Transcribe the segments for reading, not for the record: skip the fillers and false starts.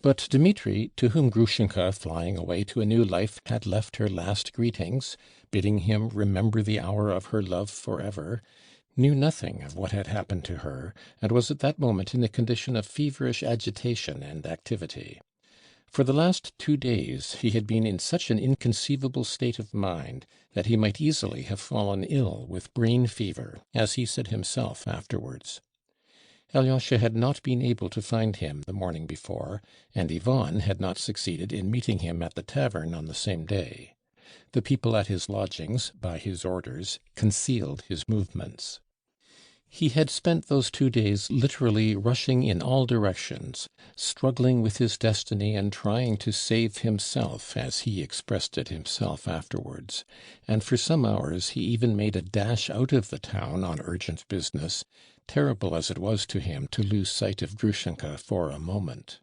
But Dmitri, to whom Grushenka, flying away to a new life, had left her last greetings, bidding him remember the hour of her love forever, knew nothing of what had happened to her, and was at that moment in a condition of feverish agitation and activity. For the last 2 days he had been in such an inconceivable state of mind that he might easily have fallen ill with brain fever, as he said himself afterwards. Alyosha had not been able to find him the morning before, and Ivan had not succeeded in meeting him at the tavern on the same day. The people at his lodgings, by his orders, concealed his movements. He had spent those 2 days literally rushing in all directions, struggling with his destiny and trying to save himself, as he expressed it himself afterwards, and for some hours he even made a dash out of the town on urgent business, terrible as it was to him to lose sight of Grushenka for a moment.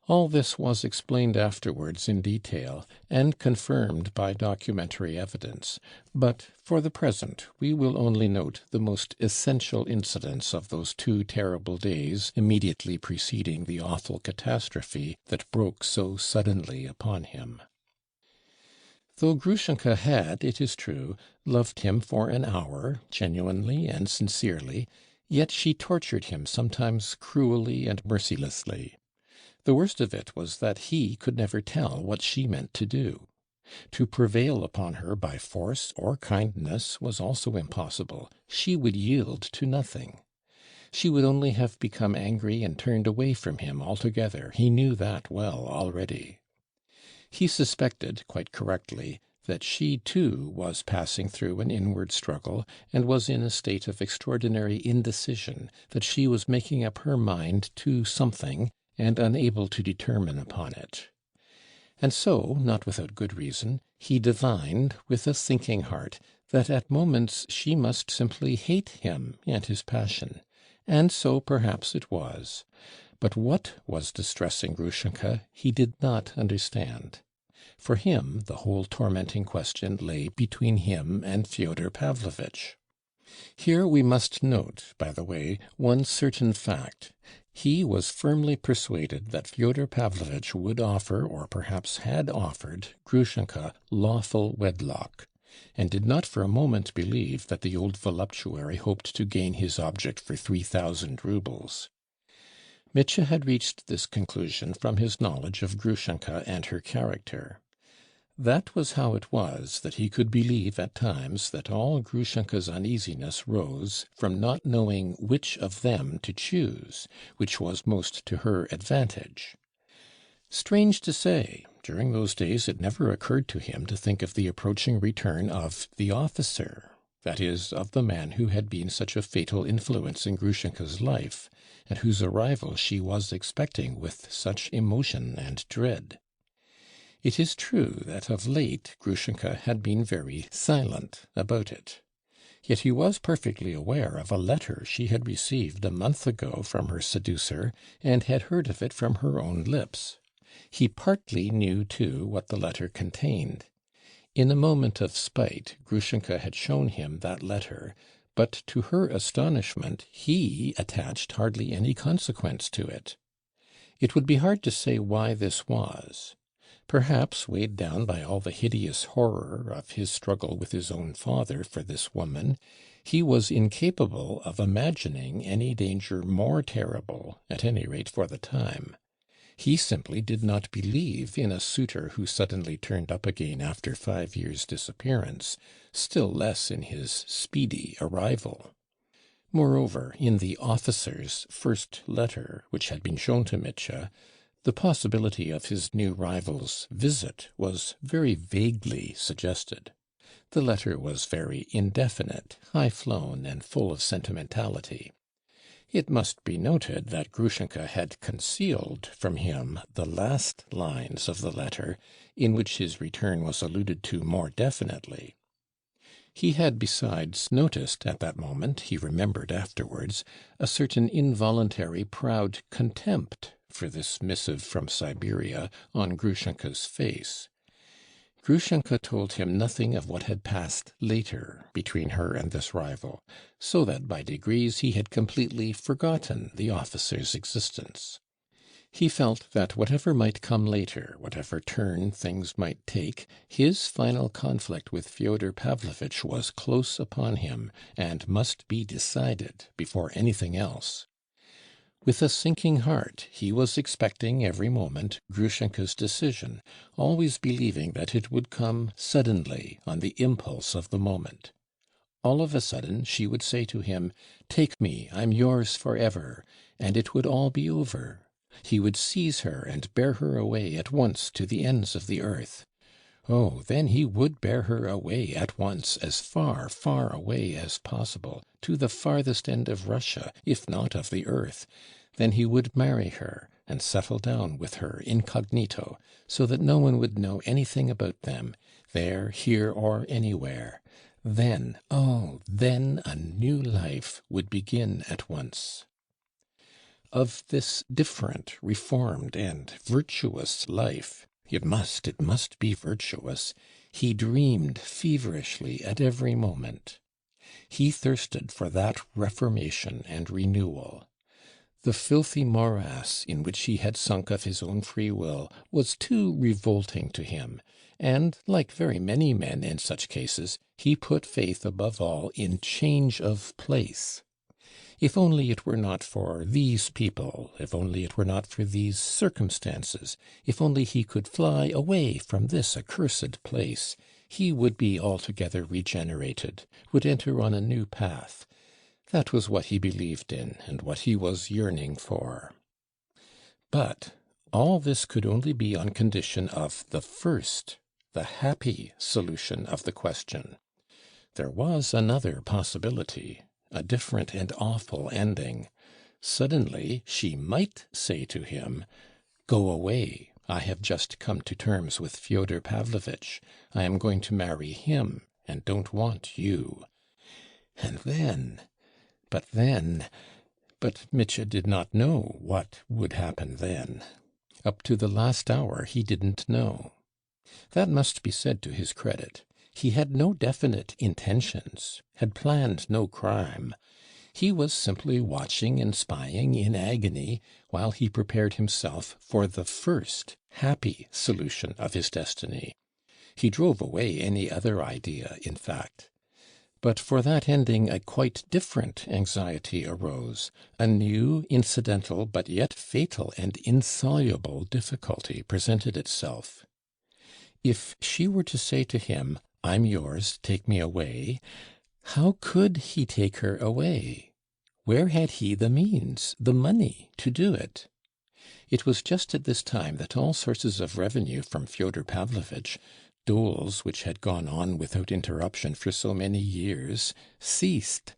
All this was explained afterwards in detail, and confirmed by documentary evidence, but for the present we will only note the most essential incidents of those 2 terrible days immediately preceding the awful catastrophe that broke so suddenly upon him. Though Grushenka had, it is true, loved him for an hour, genuinely and sincerely, yet she tortured him sometimes cruelly and mercilessly. The worst of it was that he could never tell what she meant to do. To prevail upon her by force or kindness was also impossible. She would yield to nothing. She would only have become angry and turned away from him altogether. He knew that well already. He suspected, quite correctly, that she too was passing through an inward struggle, and was in a state of extraordinary indecision, that she was making up her mind to something, and unable to determine upon it. And so, not without good reason, he divined, with a sinking heart, that at moments she must simply hate him and his passion. And so perhaps it was. But what was distressing Grushenka he did not understand. For him the whole tormenting question lay between him and Fyodor Pavlovitch. Here we must note, by the way, one certain fact. He was firmly persuaded that Fyodor Pavlovitch would offer, or perhaps had offered, Grushenka lawful wedlock, and did not for a moment believe that the old voluptuary hoped to gain his object for 3,000 roubles. Mitya had reached this conclusion from his knowledge of Grushenka and her character. That was how it was that he could believe at times that all Grushenka's uneasiness rose from not knowing which of them to choose, which was most to her advantage. Strange to say, during those days it never occurred to him to think of the approaching return of the officer, that is, of the man who had been such a fatal influence in Grushenka's life, and whose arrival she was expecting with such emotion and dread. It is true that of late Grushenka had been very silent about it. Yet he was perfectly aware of a letter she had received a month ago from her seducer, and had heard of it from her own lips. He partly knew, too, what the letter contained. In a moment of spite, Grushenka had shown him that letter, but to her astonishment he attached hardly any consequence to it. It would be hard to say why this was. Perhaps, weighed down by all the hideous horror of his struggle with his own father for this woman, he was incapable of imagining any danger more terrible, at any rate for the time. He simply did not believe in a suitor who suddenly turned up again after 5 years' disappearance, still less in his speedy arrival. Moreover, in the officer's first letter, which had been shown to Mitya, the possibility of his new rival's visit was very vaguely suggested. The letter was very indefinite, high-flown, and full of sentimentality. It must be noted that Grushenka had concealed from him the last lines of the letter, in which his return was alluded to more definitely. He had besides noticed at that moment, he remembered afterwards, a certain involuntary proud contempt for this missive from Siberia on Grushenka's face. Grushenka told him nothing of what had passed later between her and this rival, so that by degrees he had completely forgotten the officer's existence. He felt that whatever might come later, whatever turn things might take, his final conflict with Fyodor Pavlovitch was close upon him, and must be decided before anything else. With a sinking heart he was expecting every moment Grushenka's decision, always believing that it would come suddenly, on the impulse of the moment. All of a sudden she would say to him, "Take me, I'm yours forever," and it would all be over. He would seize her and bear her away at once to the ends of the earth. Oh, then he would bear her away at once, as far, far away as possible, to the farthest end of Russia, if not of the earth. Then he would marry her, and settle down with her incognito, so that no one would know anything about them, there, here, or anywhere. Then, oh, then a new life would begin at once. Of this different, reformed, and virtuous life, it must be virtuous, he dreamed feverishly at every moment. He thirsted for that reformation and renewal. The filthy morass in which he had sunk of his own free will was too revolting to him, and, like very many men in such cases, he put faith above all in change of place. If only it were not for these people, if only it were not for these circumstances, if only he could fly away from this accursed place, he would be altogether regenerated, would enter on a new path. That was what he believed in, and what he was yearning for. But all this could only be on condition of the first, the happy solution of the question. There was another possibility, a different and awful ending. Suddenly she might say to him, "Go away. I have just come to terms with Fyodor Pavlovitch. I am going to marry him, and don't want you." And then, but Mitya did not know what would happen then. Up to the last hour he didn't know. That must be said to his credit. He had no definite intentions, had planned no crime. He was simply watching and spying in agony while he prepared himself for the first happy solution of his destiny. He drove away any other idea, in fact. But for that ending a quite different anxiety arose. A new, incidental, but yet fatal and insoluble difficulty presented itself. If she were to say to him, "I'm yours, take me away," how could he take her away? Where had he the means, the money, to do it? It was just at this time that all sources of revenue from Fyodor Pavlovitch, doles which had gone on without interruption for so many years, ceased.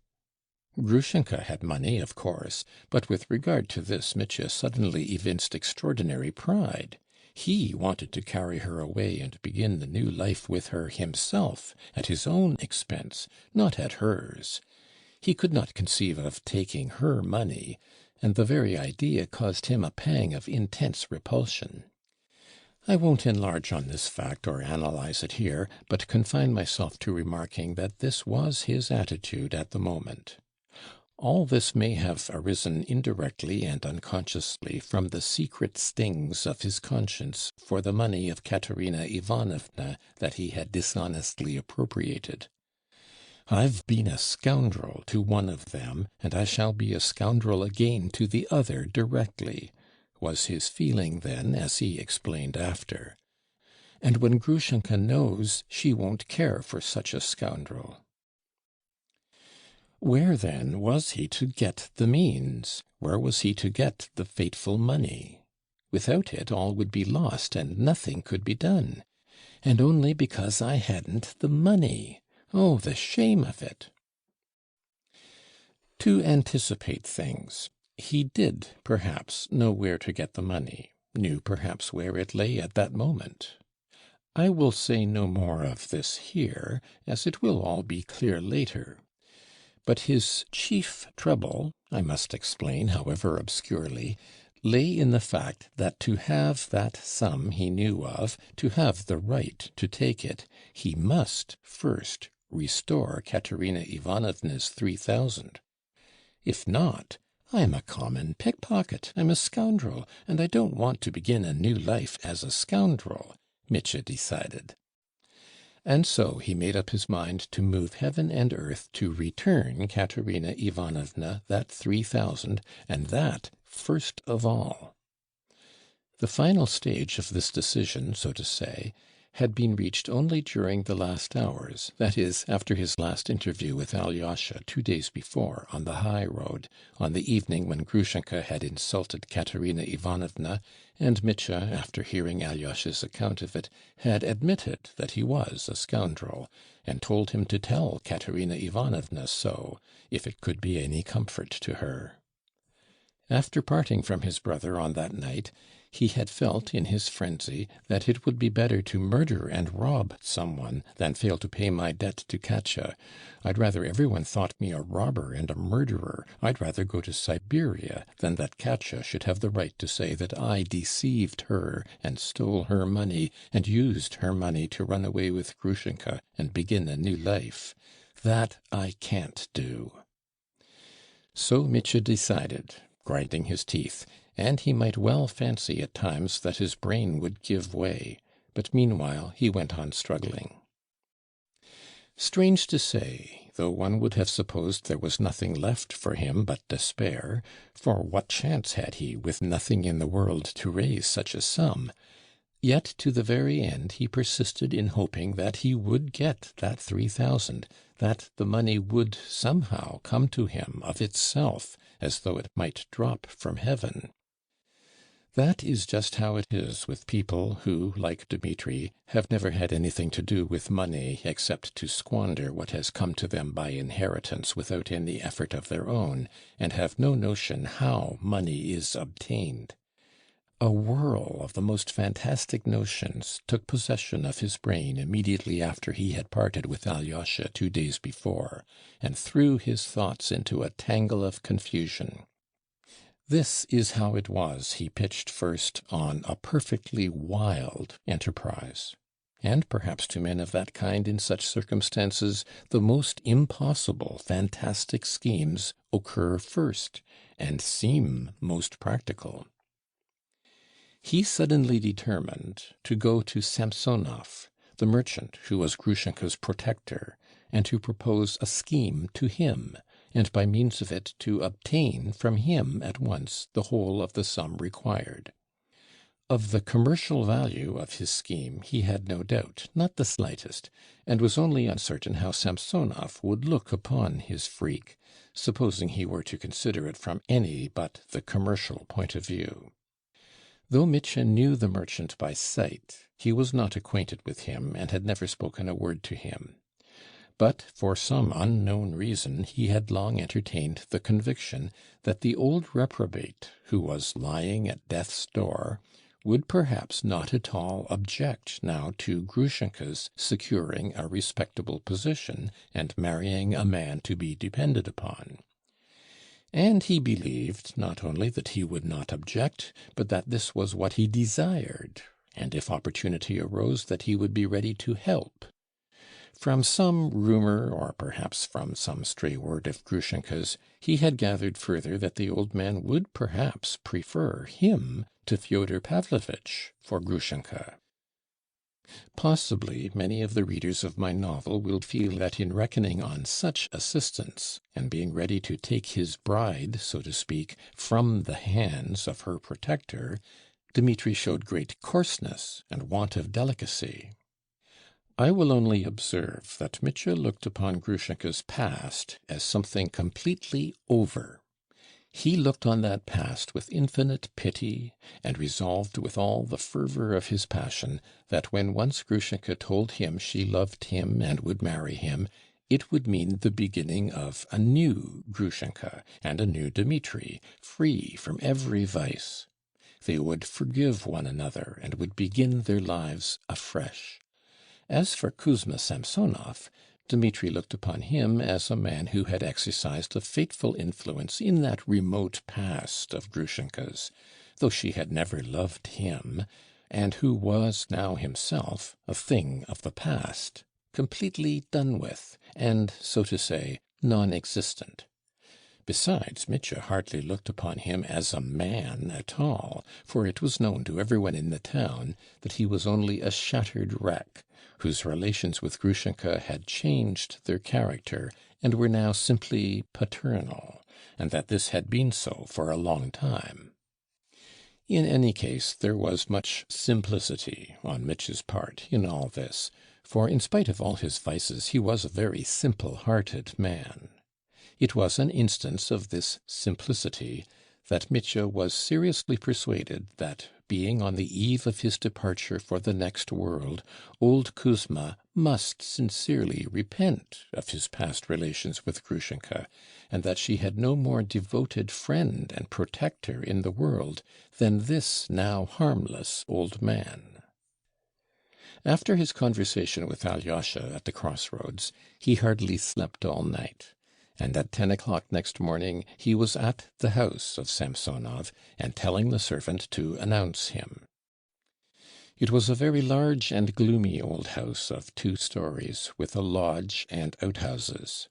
Grushenka had money, of course, but with regard to this Mitya suddenly evinced extraordinary pride. He wanted to carry her away and begin the new life with her himself, at his own expense, not at hers. He could not conceive of taking her money, and the very idea caused him a pang of intense repulsion. I won't enlarge on this fact or analyze it here, but confine myself to remarking that this was his attitude at the moment. All this may have arisen indirectly and unconsciously from the secret stings of his conscience for the money of Katerina Ivanovna that he had dishonestly appropriated. "I've been a scoundrel to one of them, and I shall be a scoundrel again to the other directly," was his feeling then, as he explained after. "And when Grushenka knows, she won't care for such a scoundrel." Where then was he to get the means? Where was he to get the fateful money? Without it all would be lost, and nothing could be done. And only because I hadn't the money. Oh, the shame of it! To anticipate things, he did perhaps know where to get the money, knew perhaps where it lay at that moment. I will say no more of this here, as it will all be clear later. But his chief trouble, I must explain, however obscurely, lay in the fact that to have that sum he knew of, to have the right to take it, he must first restore Katerina Ivanovna's 3,000. If not, I'm a common pickpocket, I'm a scoundrel, and I don't want to begin a new life as a scoundrel, Mitya decided. And so he made up his mind to move heaven and earth to return Katerina Ivanovna that 3,000, and that first of all. The final stage of this decision, so to say, had been reached only during the last hours, that is, after his last interview with Alyosha 2 days before on the high road, on the evening when Grushenka had insulted Katerina Ivanovna, and Mitya, after hearing Alyosha's account of it, had admitted that he was a scoundrel, and told him to tell Katerina Ivanovna so, if it could be any comfort to her. After parting from his brother on that night, he had felt, in his frenzy, that it would be better to murder and rob someone than fail to pay my debt to Katya. I'd rather everyone thought me a robber and a murderer. I'd rather go to Siberia than that Katya should have the right to say that I deceived her and stole her money and used her money to run away with Grushenka and begin a new life. That I can't do. So Mitya decided, grinding his teeth, and he might well fancy at times that his brain would give way, but meanwhile he went on struggling. Strange to say, though one would have supposed there was nothing left for him but despair, for what chance had he with nothing in the world to raise such a sum? Yet to the very end he persisted in hoping that he would get that 3,000, that the money would somehow come to him of itself, as though it might drop from heaven. That is just how it is with people who, like Dmitri, have never had anything to do with money except to squander what has come to them by inheritance without any effort of their own, and have no notion how money is obtained. A whirl of the most fantastic notions took possession of his brain immediately after he had parted with Alyosha 2 days before, and threw his thoughts into a tangle of confusion. This is how it was he pitched first on a perfectly wild enterprise. And perhaps to men of that kind in such circumstances, the most impossible, fantastic schemes occur first, and seem most practical. He suddenly determined to go to Samsonov, the merchant who was Grushenka's protector, and to propose a scheme to him, and by means of it to obtain from him at once the whole of the sum required. Of the commercial value of his scheme he had no doubt, not the slightest, and was only uncertain how Samsonov would look upon his freak, supposing he were to consider it from any but the commercial point of view. Though Mitya knew the merchant by sight, he was not acquainted with him, and had never spoken a word to him. But for some unknown reason he had long entertained the conviction that the old reprobate, who was lying at death's door, would perhaps not at all object now to Grushenka's securing a respectable position and marrying a man to be depended upon. And he believed not only that he would not object, but that this was what he desired, and if opportunity arose, that he would be ready to help. From some rumor, or perhaps from some stray word of Grushenka's, he had gathered further that the old man would perhaps prefer him to Fyodor Pavlovitch for Grushenka. Possibly many of the readers of my novel will feel that in reckoning on such assistance, and being ready to take his bride, so to speak, from the hands of her protector, Dmitri showed great coarseness and want of delicacy. I will only observe that Mitya looked upon Grushenka's past as something completely over. He looked on that past with infinite pity, and resolved with all the fervor of his passion that when once Grushenka told him she loved him and would marry him, it would mean the beginning of a new Grushenka and a new Dmitri, free from every vice. They would forgive one another and would begin their lives afresh. As for Kuzma Samsonov, Dmitri looked upon him as a man who had exercised a fateful influence in that remote past of Grushenka's, though she had never loved him, and who was now himself a thing of the past, completely done with, and, so to say, non-existent. Besides, Mitya hardly looked upon him as a man at all, for it was known to everyone in the town that he was only a shattered wreck, whose relations with Grushenka had changed their character and were now simply paternal, and that this had been so for a long time. In any case, there was much simplicity on Mitya's part in all this, for in spite of all his vices he was a very simple-hearted man. It was an instance of this simplicity that Mitya was seriously persuaded that, being on the eve of his departure for the next world, old Kuzma must sincerely repent of his past relations with Grushenka, and that she had no more devoted friend and protector in the world than this now harmless old man. After his conversation with Alyosha at the crossroads, he hardly slept all night, and at 10 o'clock next morning he was at the house of Samsonov and telling the servant to announce him. It was a very large and gloomy old house of 2 stories, with a lodge and outhouses.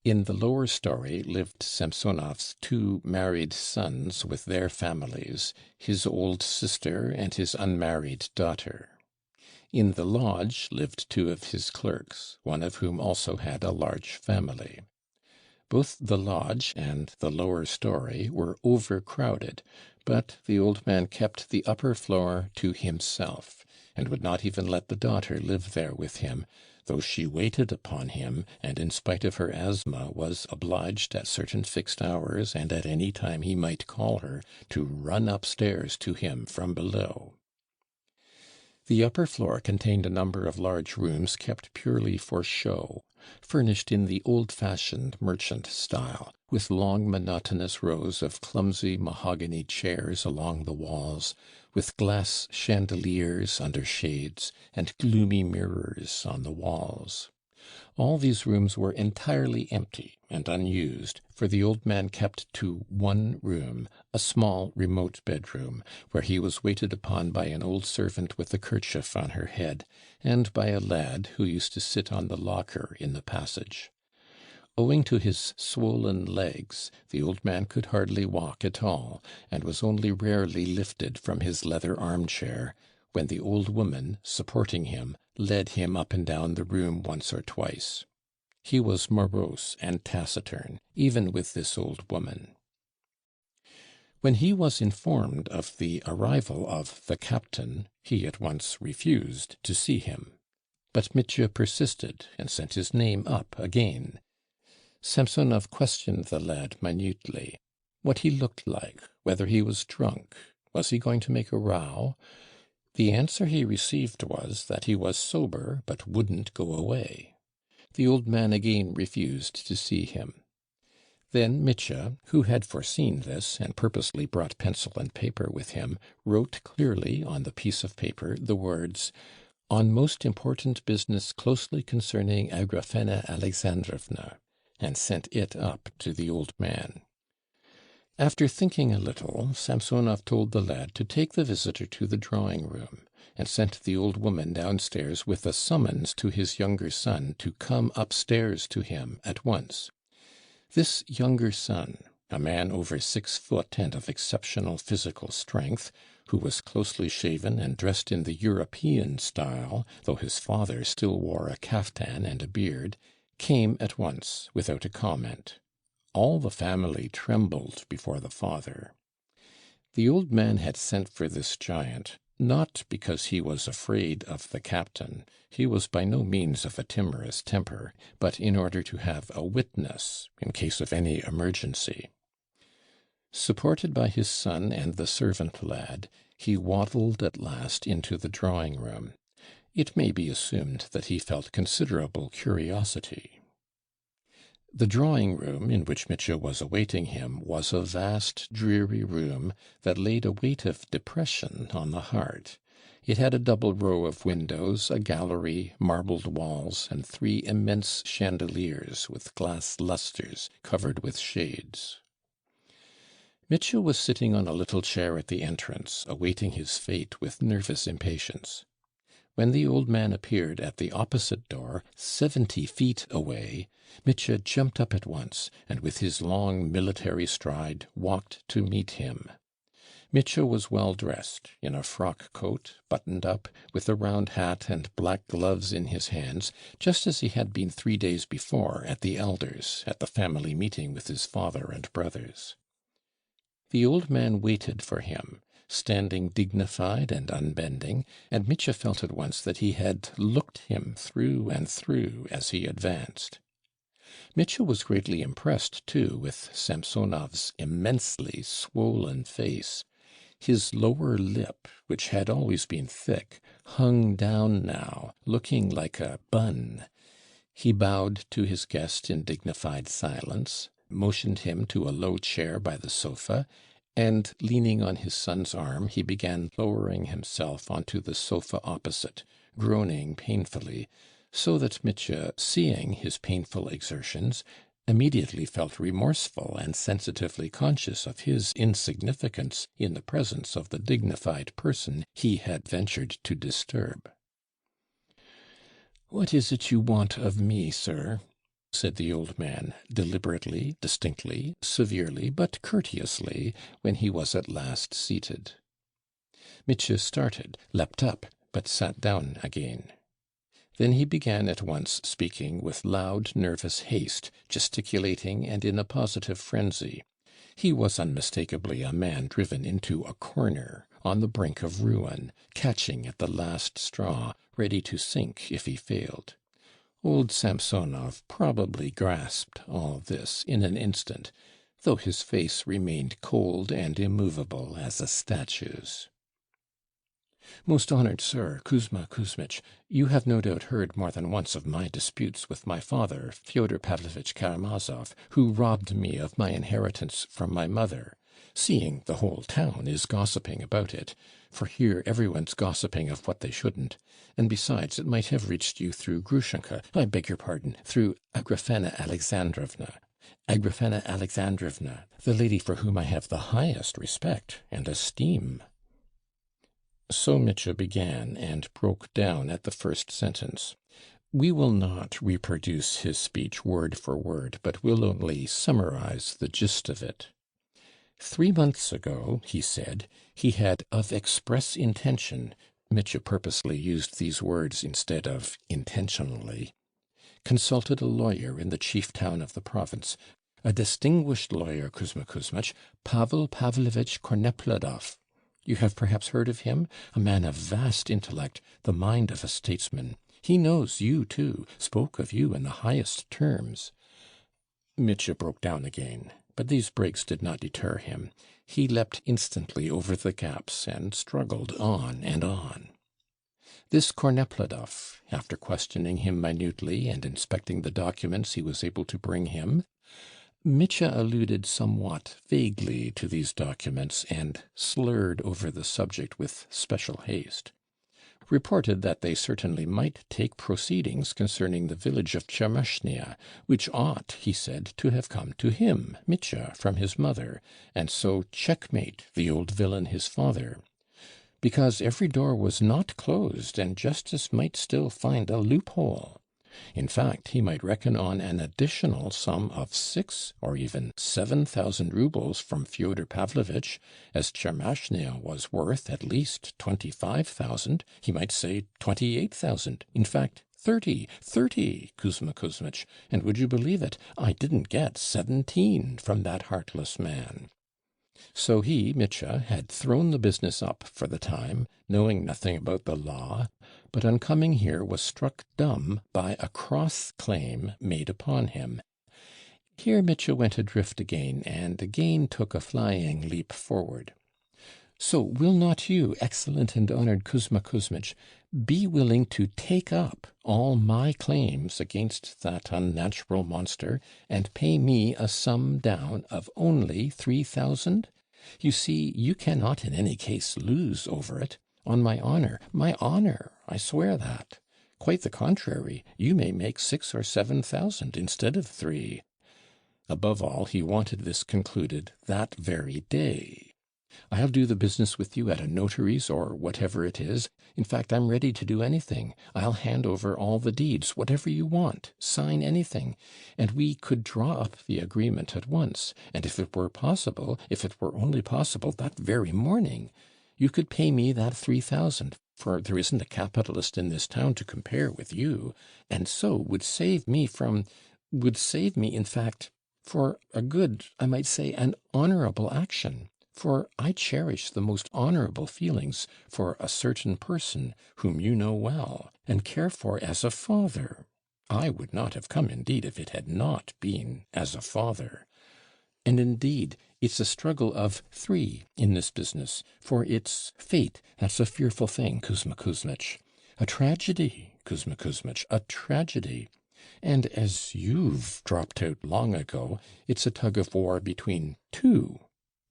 In the lower story lived Samsonov's 2 married sons with their families, his old sister and his unmarried daughter. In the lodge lived 2 of his clerks, one of whom also had a large family. Both the lodge and the lower story were overcrowded, but the old man kept the upper floor to himself, and would not even let the daughter live there with him, though she waited upon him, and in spite of her asthma was obliged at certain fixed hours, and at any time he might call her, to run upstairs to him from below. The upper floor contained a number of large rooms kept purely for show, furnished in the old-fashioned merchant style, with long monotonous rows of clumsy mahogany chairs along the walls, with glass chandeliers under shades, and gloomy mirrors on the walls. All these rooms were entirely empty and unused, for the old man kept to one room, a small remote bedroom, where he was waited upon by an old servant with a kerchief on her head, and by a lad who used to sit on the locker in the passage. Owing to his swollen legs, the old man could hardly walk at all, and was only rarely lifted from his leather armchair, when the old woman, supporting him, led him up and down the room once or twice. He was morose and taciturn, even with this old woman. When he was informed of the arrival of the captain, he at once refused to see him. But Mitya persisted, and sent his name up again. Samsonov questioned the lad minutely, what he looked like, whether he was drunk, was he going to make a row? The answer he received was that he was sober, but wouldn't go away. The old man again refused to see him. Then Mitya, who had foreseen this, and purposely brought pencil and paper with him, wrote clearly on the piece of paper the words, "On most important business closely concerning Agrafena Alexandrovna," and sent it up to the old man. After thinking a little, Samsonov told the lad to take the visitor to the drawing-room, and sent the old woman downstairs with a summons to his younger son to come upstairs to him at once. This younger son, a man over 6 foot and of exceptional physical strength, who was closely shaven and dressed in the European style, though his father still wore a kaftan and a beard, came at once without a comment. All the family trembled before the father. The old man had sent for this giant, not because he was afraid of the captain, he was by no means of a timorous temper, but in order to have a witness in case of any emergency. Supported by his son and the servant lad, he waddled at last into the drawing-room. It may be assumed that he felt considerable curiosity. The drawing-room in which Mitya was awaiting him was a vast, dreary room that laid a weight of depression on the heart. It had a double row of windows, a gallery, marbled walls, and 3 immense chandeliers with glass lustres covered with shades. Mitya was sitting on a little chair at the entrance, awaiting his fate with nervous impatience. When the old man appeared at the opposite door, 70 feet away, Mitya jumped up at once, and with his long military stride walked to meet him. Mitya was well dressed, in a frock coat, buttoned up, with a round hat and black gloves in his hands, just as he had been 3 days before at the elder's, at the family meeting with his father and brothers. The old man waited for him, standing dignified and unbending, and Mitya felt at once that he had looked him through and through as he advanced. Mitya was greatly impressed, too, with Samsonov's immensely swollen face. His lower lip, which had always been thick, hung down now, looking like a bun. He bowed to his guest in dignified silence, motioned him to a low chair by the sofa, and, leaning on his son's arm, he began lowering himself onto the sofa opposite, groaning painfully, so that Mitya, seeing his painful exertions, immediately felt remorseful and sensitively conscious of his insignificance in the presence of the dignified person he had ventured to disturb. "What is it you want of me, sir?" said the old man, deliberately, distinctly, severely, but courteously, when he was at last seated. Mitya started, leapt up, but sat down again. Then he began at once speaking with loud, nervous haste, gesticulating and in a positive frenzy. He was unmistakably a man driven into a corner, on the brink of ruin, catching at the last straw, ready to sink if he failed. Old Samsonov probably grasped all this in an instant, though his face remained cold and immovable as a statue's. "Most honored sir, Kuzma Kuzmich, you have no doubt heard more than once of my disputes with my father, Fyodor Pavlovitch Karamazov, who robbed me of my inheritance from my mother. Seeing the whole town is gossiping about it, for here everyone's gossiping of what they shouldn't, and besides it might have reached you through Grushenka, I beg your pardon, through Agrafena Alexandrovna, the lady for whom I have the highest respect and esteem." So Mitya began, and broke down at the first sentence. We will not reproduce his speech word for word, but will only summarize the gist of it. 3 months ago, he said, he had of express intention, Mitya purposely used these words instead of intentionally, consulted a lawyer in the chief town of the province, a distinguished lawyer, Kuzma Kuzmich, Pavel Pavlovitch Kornepladov. You have perhaps heard of him? A man of vast intellect, the mind of a statesman. He knows you, too, spoke of you in the highest terms. Mitya broke down again, but these breaks did not deter him. He leapt instantly over the gaps and struggled on and on. This Kornepladov, after questioning him minutely and inspecting the documents he was able to bring him, Mitya alluded somewhat vaguely to these documents and slurred over the subject with special haste. Reported that they certainly might take proceedings concerning the village of Tchermashnia, which ought, he said, to have come to him, Mitya, from his mother, and so checkmate the old villain his father. Because every door was not closed, and justice might still find a loophole. In fact, he might reckon on an additional sum of 6 or even 7,000 roubles from Fyodor Pavlovitch, as Tchermashnia was worth at least 25,000. He might say 28,000. In fact, 30, Kuzma Kuzmich. And would you believe it? I didn't get 17 from that heartless man. So he, Mitya, had thrown the business up for the time, knowing nothing about the law, but on coming here was struck dumb by a cross-claim made upon him. Here Mitya went adrift again, and again took a flying leap forward. So will not you, excellent and honored Kuzma Kuzmich, be willing to take up all my claims against that unnatural monster, and pay me a sum down of only 3,000? You see, you cannot in any case lose over it. On my honor, I swear that. Quite the contrary, you may make 6 or 7,000 instead of 3. Above all, he wanted this concluded that very day. I'll do the business with you at a notary's or whatever it is. In fact, I'm ready to do anything. I'll hand over all the deeds, whatever you want, sign anything, and we could draw up the agreement at once, and if it were possible, if it were only possible, that very morning, you could pay me that 3,000, for there isn't a capitalist in this town to compare with you, and so would save me from, would save me, in fact, for a good, I might say, an honourable action. For I cherish the most honourable feelings for a certain person whom you know well, and care for as a father. I would not have come, indeed, if it had not been as a father. And indeed, it's a struggle of three in this business, for it's fate. That's a fearful thing, Kuzma Kuzmich. A tragedy, Kuzma Kuzmich, a tragedy. And as you've dropped out long ago, it's a tug of war between two.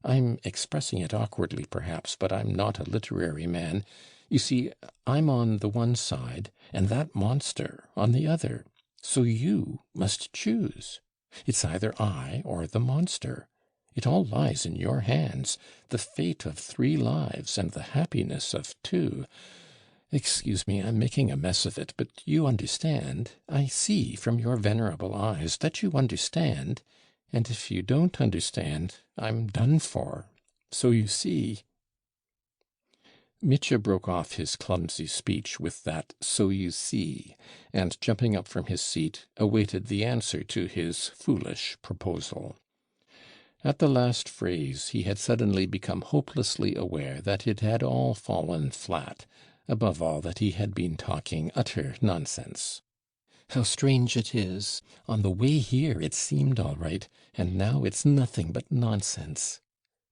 I'm expressing it awkwardly, perhaps, but I'm not a literary man. You see, I'm on the one side, and that monster on the other. So you must choose. It's either I or the monster. It all lies in your hands, the fate of 3 lives and the happiness of 2. Excuse me, I'm making a mess of it, but you understand. I see from your venerable eyes that you understand. And if you don't understand, I'm done for. So you see—" Mitya broke off his clumsy speech with that "so you see," and jumping up from his seat, awaited the answer to his foolish proposal. At the last phrase he had suddenly become hopelessly aware that it had all fallen flat, above all that he had been talking utter nonsense. How strange it is! On the way here it seemed all right, and now it's nothing but nonsense.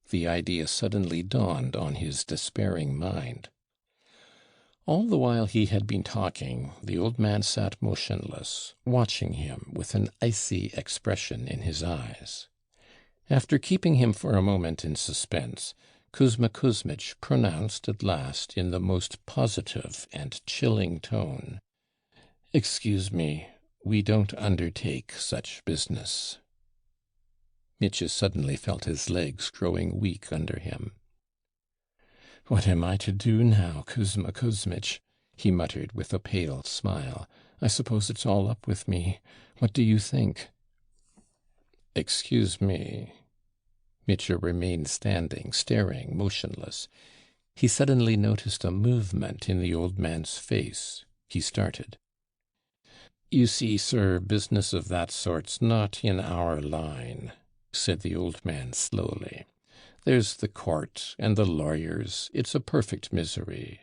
The idea suddenly dawned on his despairing mind. All the while he had been talking, the old man sat motionless, watching him with an icy expression in his eyes. After keeping him for a moment in suspense, Kuzma Kuzmich pronounced at last in the most positive and chilling tone, "Excuse me, we don't undertake such business." Mitya suddenly felt his legs growing weak under him. "What am I to do now, Kuzma Kuzmich?" he muttered with a pale smile. "I suppose it's all up with me. What do you think?" "Excuse me." Mitya remained standing, staring, motionless. He suddenly noticed a movement in the old man's face. He started. "You see, sir, business of that sort's not in our line," said the old man slowly. "There's the court and the lawyers. It's a perfect misery.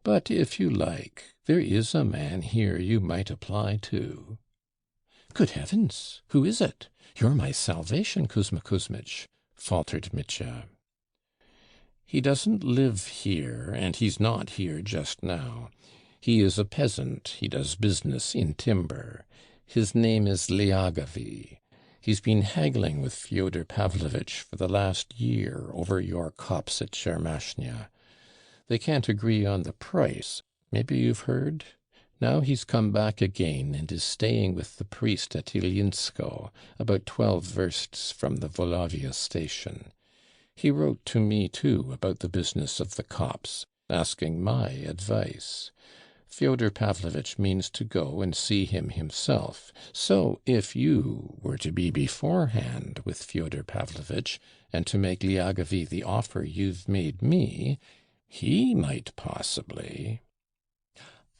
But if you like, there is a man here you might apply to." "Good heavens! Who is it? You're my salvation, Kuzma Kuzmich," faltered Mitya. "He doesn't live here, and he's not here just now. He is a peasant. He does business in timber. His name is Lyagavy. He's been haggling with Fyodor Pavlovitch for the last year over your copse at Tchermashnya. They can't agree on the price. Maybe you've heard? Now he's come back again and is staying with the priest at Ilyinsko, about 12 versts from the Volovya station. He wrote to me, too, about the business of the copse, asking my advice. Fyodor Pavlovitch means to go and see him himself. So if you were to be beforehand with Fyodor Pavlovitch, and to make Lyagavy the offer you've made me, he might possibly—"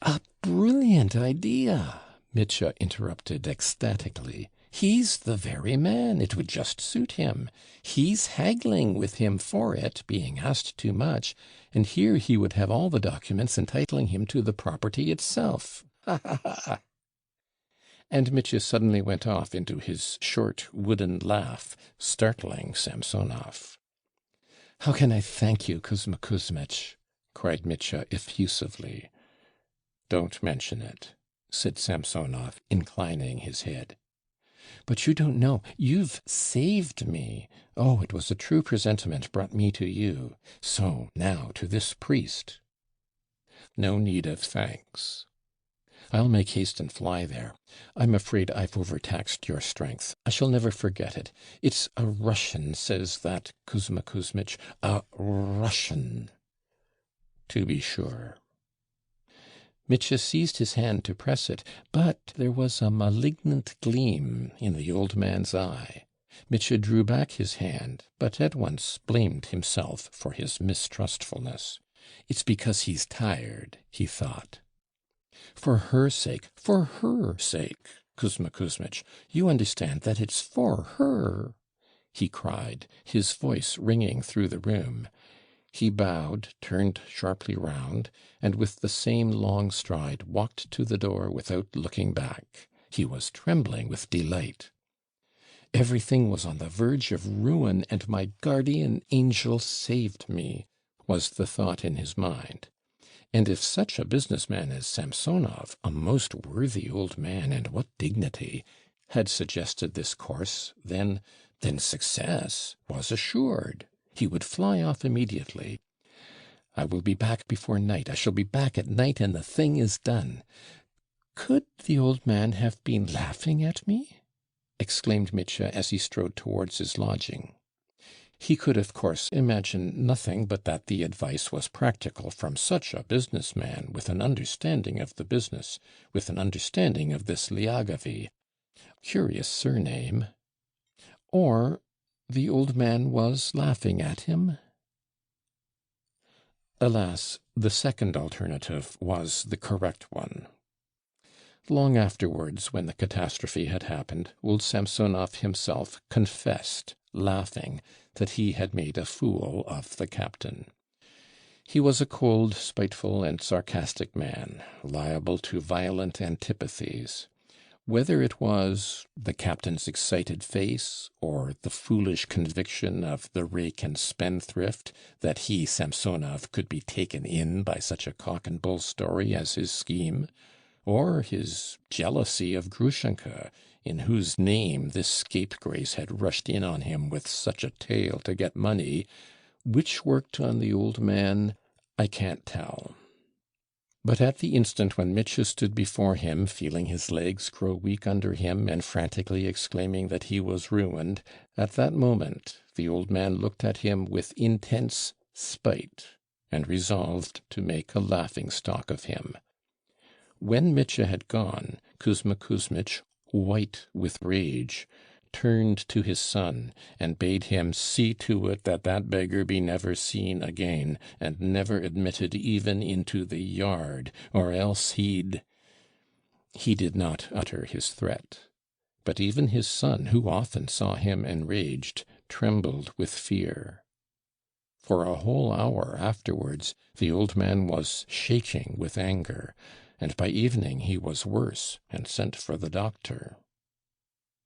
"A brilliant idea!" Mitya interrupted ecstatically. "He's the very man. It would just suit him. He's haggling with him for it, being asked too much, and here he would have all the documents entitling him to the property itself. Ha ha ha!" And Mitya suddenly went off into his short wooden laugh, startling Samsonov. "How can I thank you, Kuzma Kuzmich?" cried Mitya effusively. "Don't mention it," said Samsonov, inclining his head. "But you don't know. You've saved me. Oh, it was a true presentiment brought me to you. So now to this priest." "No need of thanks." I'll make haste and fly there. I'm afraid I've overtaxed your strength. I shall never forget it. It's a Russian says that, Kuzma Kuzmich, a Russian. To be sure. Mitya seized his hand to press it, but there was a malignant gleam in the old man's eye. Mitya drew back his hand, but at once blamed himself for his mistrustfulness. It's because he's tired, he thought. For her sake, Kuzma Kuzmich, you understand that it's for her, he cried, his voice ringing through the room. He bowed, turned sharply round, and with the same long stride walked to the door without looking back. He was trembling with delight. Everything was on the verge of ruin, and my guardian angel saved me, was the thought in his mind. And if such a businessman as Samsonov, a most worthy old man, and what dignity, had suggested this course, then success was assured. He would fly off immediately. I will be back before night. I shall be back at night, and the thing is done. Could the old man have been laughing at me? Exclaimed Mitya as he strode towards his lodging. He could, of course, imagine nothing but that the advice was practical from such a businessman, with an understanding of the business, with an understanding of this Lyagavy. Curious surname. Or the old man was laughing at him? Alas, the second alternative was the correct one. Long afterwards, when the catastrophe had happened, old Samsonov himself confessed, laughing, that he had made a fool of the captain. He was a cold, spiteful, and sarcastic man, liable to violent antipathies. Whether it was the captain's excited face, or the foolish conviction of the rake and spendthrift that he, Samsonov, could be taken in by such a cock-and-bull story as his scheme, or his jealousy of Grushenka, in whose name this scapegrace had rushed in on him with such a tale to get money, which worked on the old man, I can't tell. But at the instant when Mitya stood before him, feeling his legs grow weak under him, and frantically exclaiming that he was ruined, at that moment the old man looked at him with intense spite, and resolved to make a laughing-stock of him. When Mitya had gone, Kuzma Kuzmich, white with rage, turned to his son, and bade him see to it that that beggar be never seen again, and never admitted even into the yard, or else He did not utter his threat, but even his son, who often saw him enraged, trembled with fear. For a whole hour afterwards the old man was shaking with anger, and by evening he was worse, and sent for the doctor.